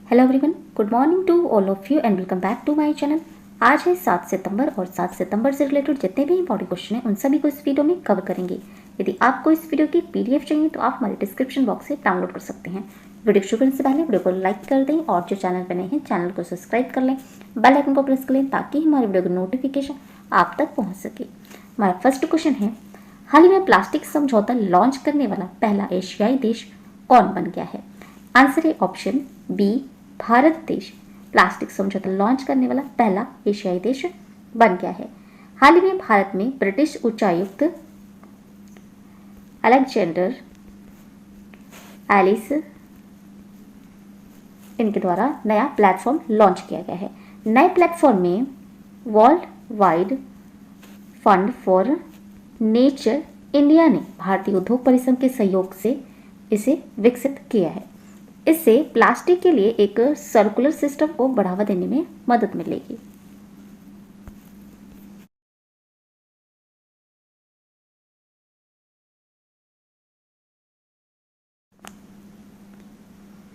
Hello everyone, good morning to all of you and welcome back to my channel. आज है 7 सितंबर और 7 सितंबर से related जितने भी इंपॉर्टेंट क्वेश्चन हैं उन सभी को इस वीडियो में कवर करेंगे। यदि आपको इस वीडियो की पीडीएफ चाहिए तो आप हमारे डिस्क्रिप्शन बॉक्स से डाउनलोड कर सकते हैं। वीडियो शुरू करने से पहले वीडियो को लाइक कर दें और जो चैनल पर नए हैं चैनल को सब्सक्राइब कर लें, बेल आइकन को प्रेस कर लें ताकि हमारे वीडियो की नोटिफिकेशन आप तक पहुँच सके। हमारा फर्स्ट क्वेश्चन है, हाल ही में प्लास्टिक समझौता लॉन्च करने वाला पहला एशियाई देश कौन बन गया है? आंसर है ऑप्शन बी, भारत देश प्लास्टिक समझौता लॉन्च करने वाला पहला एशियाई देश बन गया है। हाल ही में भारत में ब्रिटिश उच्चायुक्त अलेक्जेंडर एलिस इनके द्वारा नया प्लेटफॉर्म लॉन्च किया गया है। नए प्लेटफॉर्म में world wide fund for nature India ने भारतीय उद्योग परिसंघ के सहयोग से इसे विकसित किया है। इससे प्लास्टिक के लिए एक सर्कुलर सिस्टम को बढ़ावा देने में मदद मिलेगी।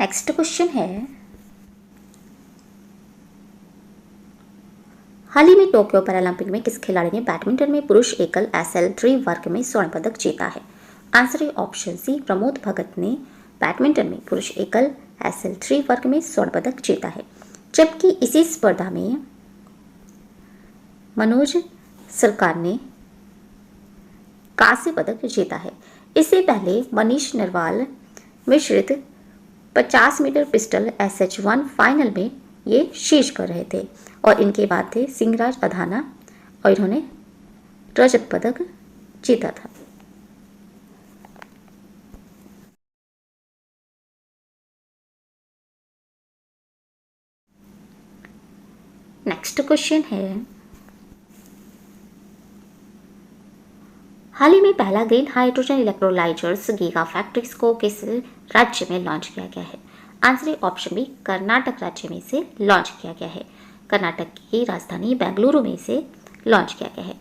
नेक्स्ट क्वेश्चन है, हाल ही में टोक्यो पैरालंपिक में किस खिलाड़ी ने बैडमिंटन में पुरुष एकल SL3 वर्ग में स्वर्ण पदक जीता है? आंसर है ऑप्शन सी, प्रमोद भगत ने बैडमिंटन में पुरुष एकल SL3 वर्ग में स्वर्ण पदक जीता है। जबकि इसी स्पर्धा में मनोज सरकार ने कांस्य पदक जीता है। इससे पहले मनीष नरवाल मिश्रित 50 मीटर पिस्टल SH1 फाइनल में ये शीर्ष कर रहे थे और इनके बाद थे सिंहराज अधाना और इन्होंने रजत पदक जीता था। नेक्स्ट क्वेश्चन है, हाल ही में पहला green hydrogen electrolysers giga factories को किस राज्य में लॉन्च किया गया है? आंसर है ऑप्शन बी, कर्नाटक राज्य में से लॉन्च किया गया है। कर्नाटक की राजधानी बेंगलुरु में से लॉन्च किया गया है।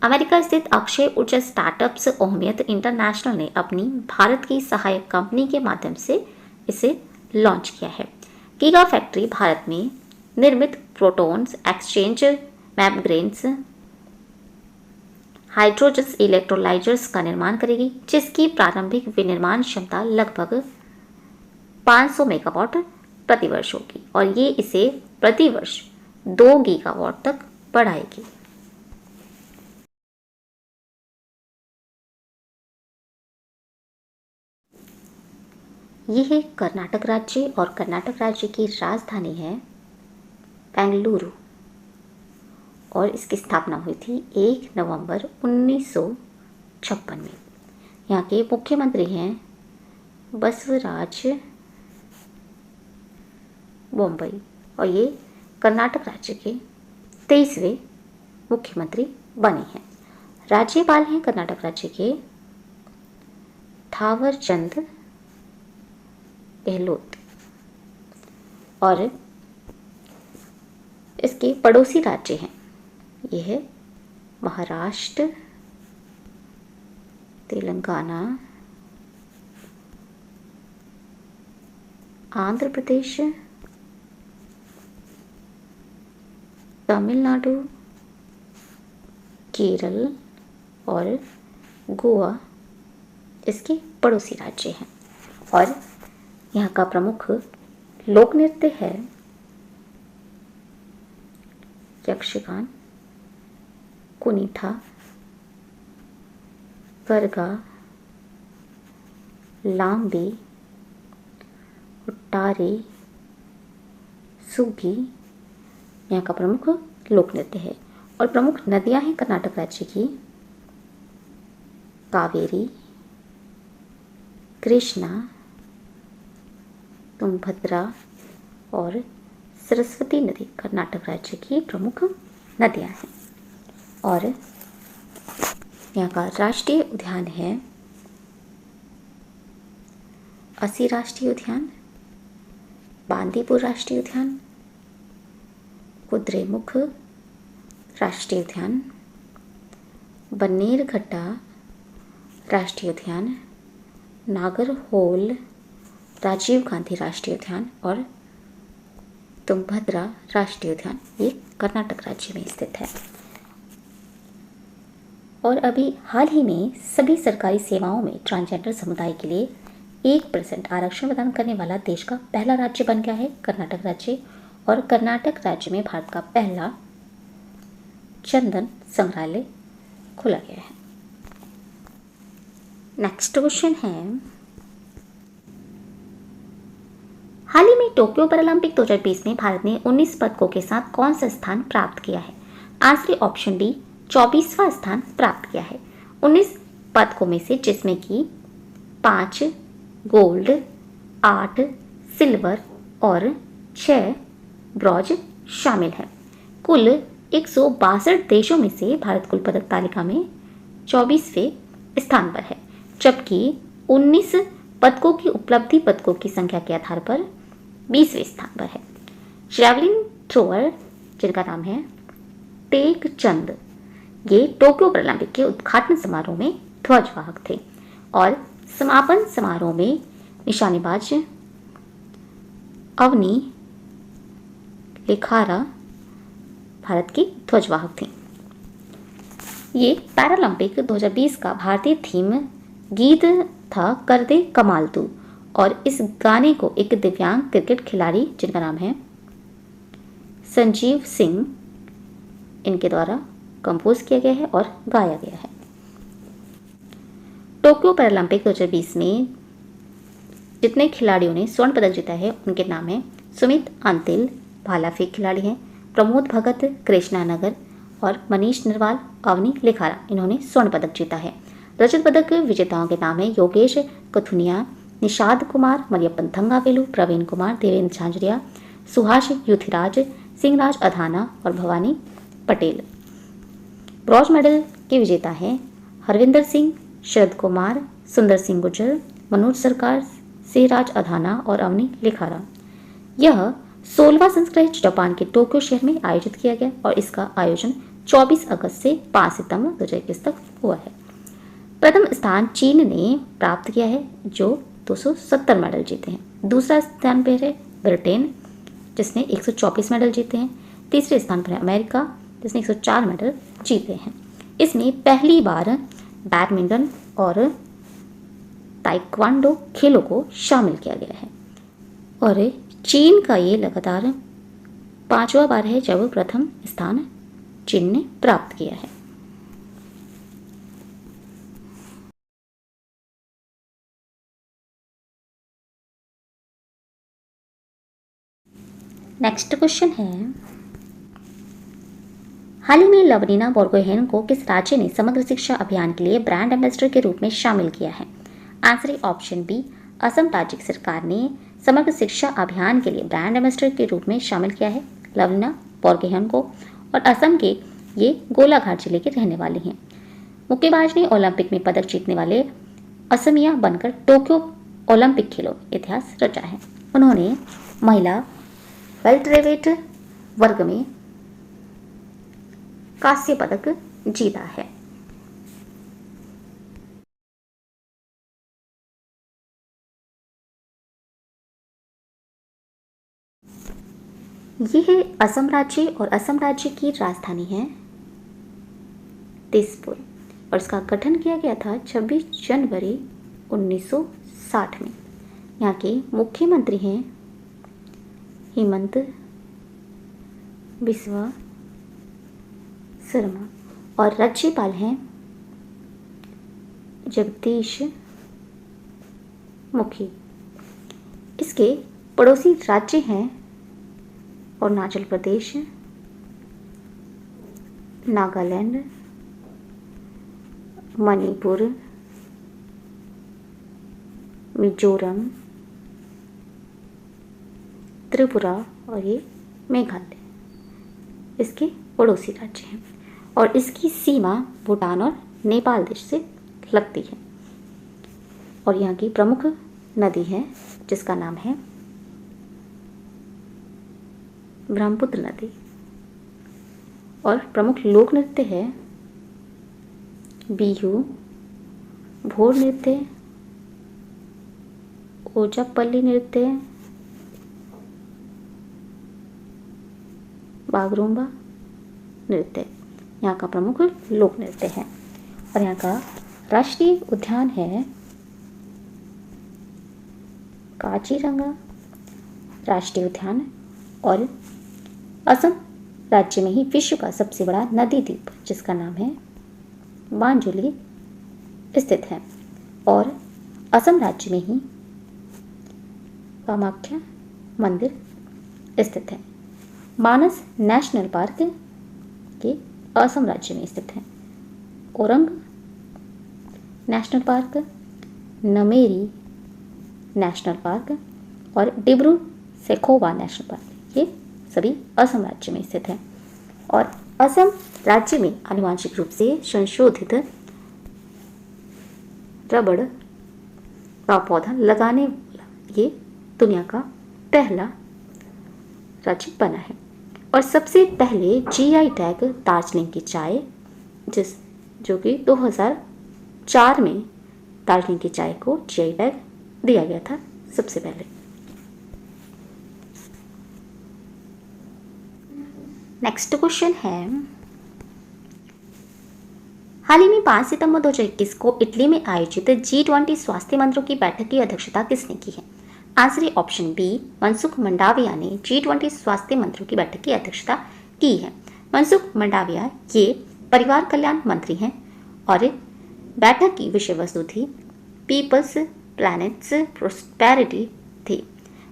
अमेरिका स्थित अक्षय ऊर्जा स्टार्टअप्स ओहमियत इंटरनेशनल ने अपनी भारत की सहायक कंपनी के माध्यम से इसे लॉन्च किया है। गीगा फैक्ट्री भारत में निर्मित protons exchange membranes hydrogen electrolysers का निर्माण करेगी, जिसकी प्रारंभिक विनिर्माण क्षमता लगभग 500 मेगावाट प्रति वर्ष होगी और ये इसे प्रति वर्ष 2 गीगावाट तक बढ़ाएगी। यह है कर्नाटक राज्य और कर्नाटक राज्य की राजधानी है बेंगलुरु और इसकी स्थापना हुई थी 1 नवंबर 1956 में। यहाँ के मुख्यमंत्री हैं बसवराज बोम्मई और ये कर्नाटक राज्य के 23वें मुख्यमंत्री बने हैं। राज्यपाल हैं कर्नाटक राज्य के थावरचंद गहलोत और इसके पड़ोसी राज्य हैं, ये है महाराष्ट्र, तेलंगाना, आंध्र प्रदेश, तमिलनाडु, केरल और गोवा इसके पड़ोसी राज्य हैं। और यहाँ का प्रमुख लोक नृत्य है यक्षगान, कुनीठा, गरगा, लांबी, उट्टारी, सुगी यहाँ का प्रमुख लोक नृत्य है। और प्रमुख नदियाँ हैं कर्नाटक राज्य की कावेरी, कृष्णा, तुंगभद्रा और सरस्वती नदी कर्नाटक राज्य की प्रमुख नदियाँ हैं। और यहाँ का राष्ट्रीय उद्यान है अस्सी राष्ट्रीय उद्यान, बांदीपुर राष्ट्रीय उद्यान, कुद्रेमुख राष्ट्रीय उद्यान, बन्नेरघट्टा राष्ट्रीय उद्यान, नागरहोल राजीव गांधी राष्ट्रीय उद्यान और तुंगभद्रा राष्ट्रीय उद्यान, ये कर्नाटक राज्य में स्थित है। और अभी हाल ही में सभी सरकारी सेवाओं में ट्रांसजेंडर समुदाय के लिए 1% आरक्षण प्रदान करने वाला देश का पहला राज्य बन गया है कर्नाटक राज्य। और कर्नाटक राज्य में भारत का पहला चंदन संग्रहालय खोला गया है। नेक्स्ट क्वेश्चन है, हाल ही में टोक्यो पैरालंपिक 2020 में भारत ने 19 पदकों के साथ कौन सा स्थान प्राप्त किया है? आंसर ऑप्शन डी 24वां स्थान प्राप्त किया है 19 पदकों में से, जिसमें कि 5 गोल्ड, 8 सिल्वर और 6 ब्रॉन्ज शामिल है। कुल 162 देशों में से भारत कुल पदक तालिका में 24वें स्थान पर है, जबकि 19 पदकों की उपलब्धि पदकों की संख्या के आधार पर 20वें स्थान पर है। जैवलिन थ्रोअर जिनका नाम है टेक चंद, ये टोक्यो पैरालंपिक के उद्घाटन समारोह में ध्वजवाहक थे और समापन समारोह में निशानेबाज अवनी लेखारा भारत की ध्वजवाहक थी। ये पैरालंपिक 2020 का भारतीय थीम गीत था कर दे कमाल तू, और इस गाने को एक दिव्यांग क्रिकेट खिलाड़ी जिनका नाम है संजीव सिंह, इनके द्वारा कंपोज किया गया है और गाया गया है। टोक्यो पैरालंपिक 2020 में जितने खिलाड़ियों ने स्वर्ण पदक जीता है उनके नाम है सुमित अंतिल, भाला फेंक खिलाड़ी हैं, प्रमोद भगत कृष्णा नगर और मनीष नरवाल, अवनी लेखारा, इन्होंने स्वर्ण पदक जीता है। रजत पदक विजेताओं के नाम है योगेश कथुनिया, निषाद कुमार, मरियप्पन थंगावेलु, प्रवीण कुमार, देवेंद्र झांझरिया, सुहास युथिराज, सिंहराज अधाना और भवानी पटेल। ब्रॉन्ज मेडल के विजेता हैं हरविंदर सिंह, शरद कुमार, सुंदर सिंह गुर्जर, मनोज सरकार, सिंहराज अधाना और अवनी लेखारा। यह 16वां संस्करण जापान के टोक्यो शहर में आयोजित किया गया और इसका आयोजन 24 अगस्त से 5 सितंबर 2021 तक हुआ है। प्रथम स्थान चीन ने प्राप्त किया है जो 270 मेडल जीते हैं। दूसरा स्थान पर है ब्रिटेन जिसने 124 मेडल जीते हैं। तीसरे स्थान पर है अमेरिका जिसने 104 मेडल जीते हैं। इसमें पहली बार बैडमिंटन और ताइक्वांडो खेलों को शामिल किया गया है और चीन का ये लगातार 5वां बार है जब प्रथम स्थान चीन ने प्राप्त किया है। नेक्स्ट क्वेश्चन है, हाल ही में लवलीना बोरगोहेन को किस राज्य ने समग्र शिक्षा अभियान के लिए ब्रांड एम्बेसडर के रूप में शामिल किया है? आंसर ऑप्शन बी असम राज्य सरकार ने समग्र शिक्षा अभियान के लिए ब्रांड एम्बेसडर के रूप में शामिल किया है लवलीना बोरगोहेन को, और असम के ये गोलाघाट जिले के रहने वाले हैं। मुक्केबाज ने ओलंपिक में पदक जीतने वाले असमिया बनकर टोक्यो ओलंपिक खेलों इतिहास रचा है। उन्होंने महिला वेल्टरवेट वर्ग में कांस्य पदक जीता है। यह है असम राज्य और असम राज्य की राजधानी है दिसपुर और इसका गठन किया गया था 26 जनवरी 1960 में। यहाँ के मुख्यमंत्री हैं हेमंत बिस्वा शर्मा और राज्यपाल हैं जगदीश मुखी। इसके पड़ोसी राज्य हैं अरुणाचल प्रदेश, नागालैंड, मणिपुर, मिजोरम, त्रिपुरा और ये मेघालय इसके पड़ोसी राज्य हैं और इसकी सीमा भूटान और नेपाल देश से लगती है। और यहाँ की प्रमुख नदी है जिसका नाम है ब्रह्मपुत्र नदी और प्रमुख लोक नृत्य है बिहू, भोर नृत्य, ओजापल्ली नृत्य, बागरूम्बा नृत्य यहाँ का प्रमुख लोक नृत्य है। और यहाँ का राष्ट्रीय उद्यान है काजीरंगा राष्ट्रीय उद्यान। और असम राज्य में ही विश्व का सबसे बड़ा नदी द्वीप जिसका नाम है मांजुली स्थित है। और असम राज्य में ही कामाख्या मंदिर स्थित है। मानस नेशनल पार्क के असम राज्य में स्थित है। Orang national park, Nameri national park और डिब्रू सैखोवा नेशनल पार्क, ये सभी असम राज्य में स्थित है। और असम राज्य में आनुवांशिक रूप से संशोधित रबड़ का पौधा लगाने वाला ये दुनिया का पहला राज्य बना है। और सबसे पहले जीआई टैग दार्जिलिंग की चाय जो कि 2004 में दार्जिलिंग की चाय को जीआई टैग दिया गया था सबसे पहले। नेक्स्ट क्वेश्चन है, हाल ही में 5 सितंबर 2021 को इटली में आयोजित G20 स्वास्थ्य मंत्रियों की बैठक की अध्यक्षता किसने की है? आंसर है ऑप्शन बी, मनसुख मंडाविया ने G20 स्वास्थ्य मंत्रियों की बैठक की अध्यक्षता की है। मनसुख मंडाविया ये परिवार कल्याण मंत्री हैं और बैठक की विषय वस्तु थी पीपल्स प्लैनेट्स प्रोस्पेरिटी थी।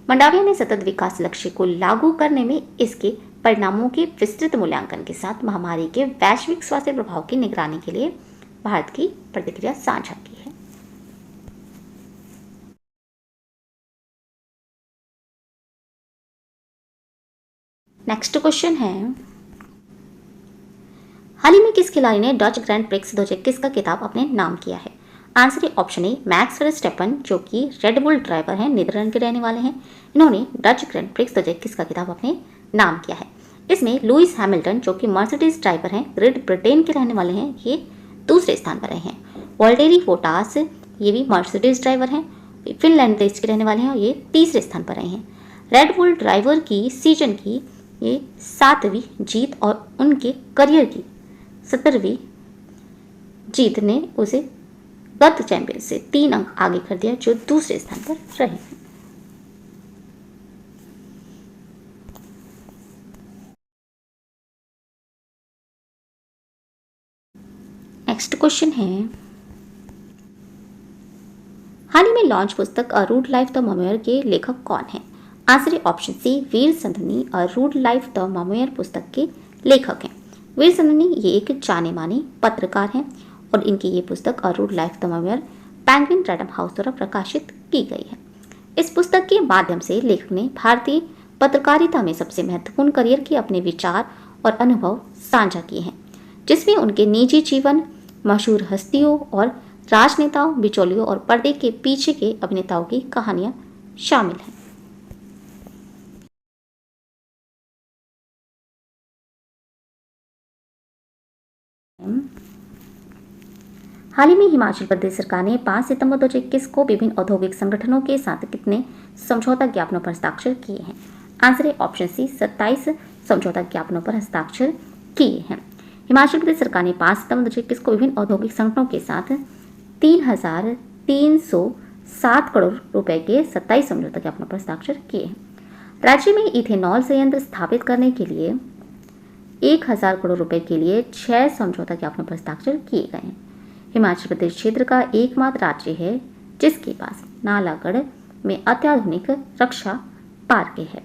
मंडाविया ने सतत विकास लक्ष्य को लागू करने में इसके परिणामों के विस्तृत मूल्यांकन के साथ महामारी के वैश्विक स्वास्थ्य प्रभाव की निगरानी के लिए भारत की प्रतिक्रिया साझा की है। नेक्स्ट क्वेश्चन है, हाल ही में किस खिलाड़ी ने डच ग्रैंड प्रिक्स 2021 का खिताब अपने नाम किया है? आंसर है ऑप्शन ए, मैक्स वर्स्टेपन जो कि रेड बुल ड्राइवर हैं, नीदरलैंड के रहने वाले हैं। इन्होंने डच ग्रैंड प्रिक्स 2021 का खिताब अपने नाम किया है। इसमें लुइस हैमिल्टन जो कि मर्सिडीज ड्राइवर हैं, ग्रेट ब्रिटेन के रहने वाले हैं, ये दूसरे स्थान पर रहे हैं। वॉल्टेरी बोटास ये भी मर्सिडीज ड्राइवर हैं, फिनलैंड देश के रहने वाले हैं और ये तीसरे स्थान पर रहे हैं। रेड बुल ड्राइवर की सीजन की ये 7वीं जीत और उनके करियर की 17वीं जीत ने उसे गत चैंपियन से 3 अंक आगे कर दिया जो दूसरे स्थान पर रहे हैं। नेक्स्ट क्वेश्चन है, हाल ही में लॉन्च पुस्तक a rude life the memoir के लेखक कौन है? आंसर है option C, Vir Sanghvi a rude life the memoir पुस्तक के लेखक हैं। वीर संधनी ये एक जाने माने पत्रकार हैं और इनकी ये पुस्तक a rude life the memoir Penguin freedom house द्वारा प्रकाशित की गई है। इस पुस्तक के माध्यम से लेखक ने भारतीय पत्रकारिता में सबसे महत्वपूर्ण करियर के अपने विचार और अनुभव साझा किए हैं, जिसमें उनके निजी जीवन, मशहूर हस्तियों और राजनेताओं, बिचौलियों और पर्दे के पीछे के अभिनेताओं की कहानियां शामिल हैं। हाल ही में हिमाचल प्रदेश सरकार ने 5 सितंबर 2021 को विभिन्न औद्योगिक संगठनों के साथ कितने समझौता ज्ञापनों पर हस्ताक्षर किए हैं? आंसर है ऑप्शन सी, 27 समझौता ज्ञापनों पर हस्ताक्षर किए हैं। हिमाचल प्रदेश सरकार ने 5 सितंबर 2021 को विभिन्न औद्योगिक संगठनों के साथ 3,307 करोड़ रुपए के 27 समझौता ज्ञापनों पर हस्ताक्षर किए हैं। राज्य में इथेनॉल संयंत्र स्थापित करने के लिए 1,000 करोड़ रुपए के लिए 6 समझौता ज्ञापनों पर हस्ताक्षर किए गए हैं। हिमाचल प्रदेश क्षेत्र का एकमात्र राज्य है जिसके पास नालागढ़ में अत्याधुनिक रक्षा पार्क है।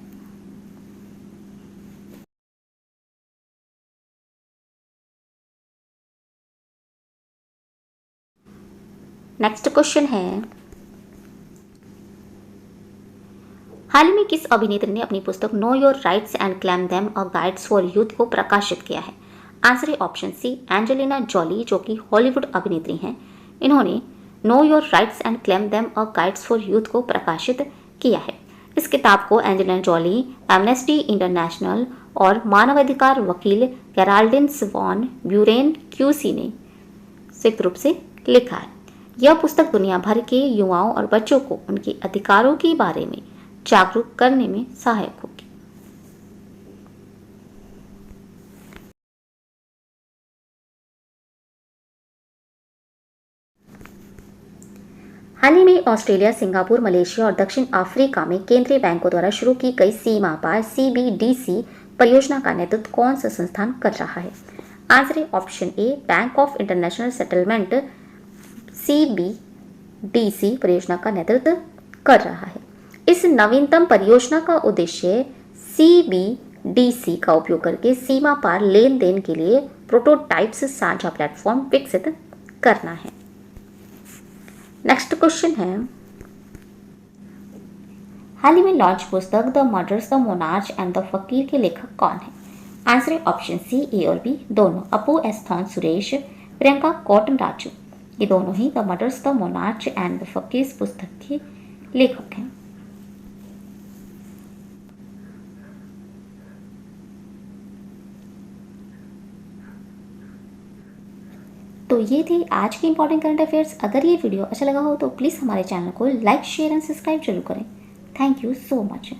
नेक्स्ट क्वेश्चन है, हाल ही में किस अभिनेत्री ने अपनी पुस्तक know your rights and claim them a guides for youth को प्रकाशित किया है? आंसर है ऑप्शन सी, एंजेलिना जॉली जो कि हॉलीवुड अभिनेत्री हैं। इन्होंने know your rights and claim them a guides for youth को प्रकाशित किया है। इस किताब को एंजेलिना जॉली, एमनेस्टी इंटरनेशनल और मानवाधिकार वकील गेराल्डिन वॉन ब्यूरेन क्यूसी ने संयुक्त रूप से लिखा है। यह पुस्तक दुनिया भर के युवाओं और बच्चों को उनके अधिकारों के बारे में जागरूक करने में सहायक होगी। हाल ही में ऑस्ट्रेलिया, सिंगापुर, मलेशिया और दक्षिण अफ्रीका में केंद्रीय बैंकों द्वारा शुरू की गई सीमा पार CBDC परियोजना का नेतृत्व कौन सा संस्थान कर रहा है? आंसर है option A, bank of international settlement CBDC परियोजना का नेतृत्व कर रहा है। इस नवीनतम परियोजना का उद्देश्य CBDC का उपयोग करके सीमा पार लेन देन के लिए प्रोटोटाइप्स साझा प्लेटफॉर्म विकसित करना है। नेक्स्ट क्वेश्चन है, हाल ही में लॉन्च पुस्तक the murders, the monarch and the फकीर के लेखक कौन है? आंसर है ऑप्शन सी, ए और बी दोनों। अपू एस थॉन सुरेश, प्रियंका कॉटन राजू, ये दोनों ही the murders, the monarch and the fakir पुस्तक के लेखक हैं। तो ये थे आज के इंपॉर्टेंट करंट अफेयर्स। अगर ये वीडियो अच्छा लगा हो तो प्लीज़ हमारे चैनल को लाइक, शेयर एंड सब्सक्राइब जरूर करें। Thank you so much.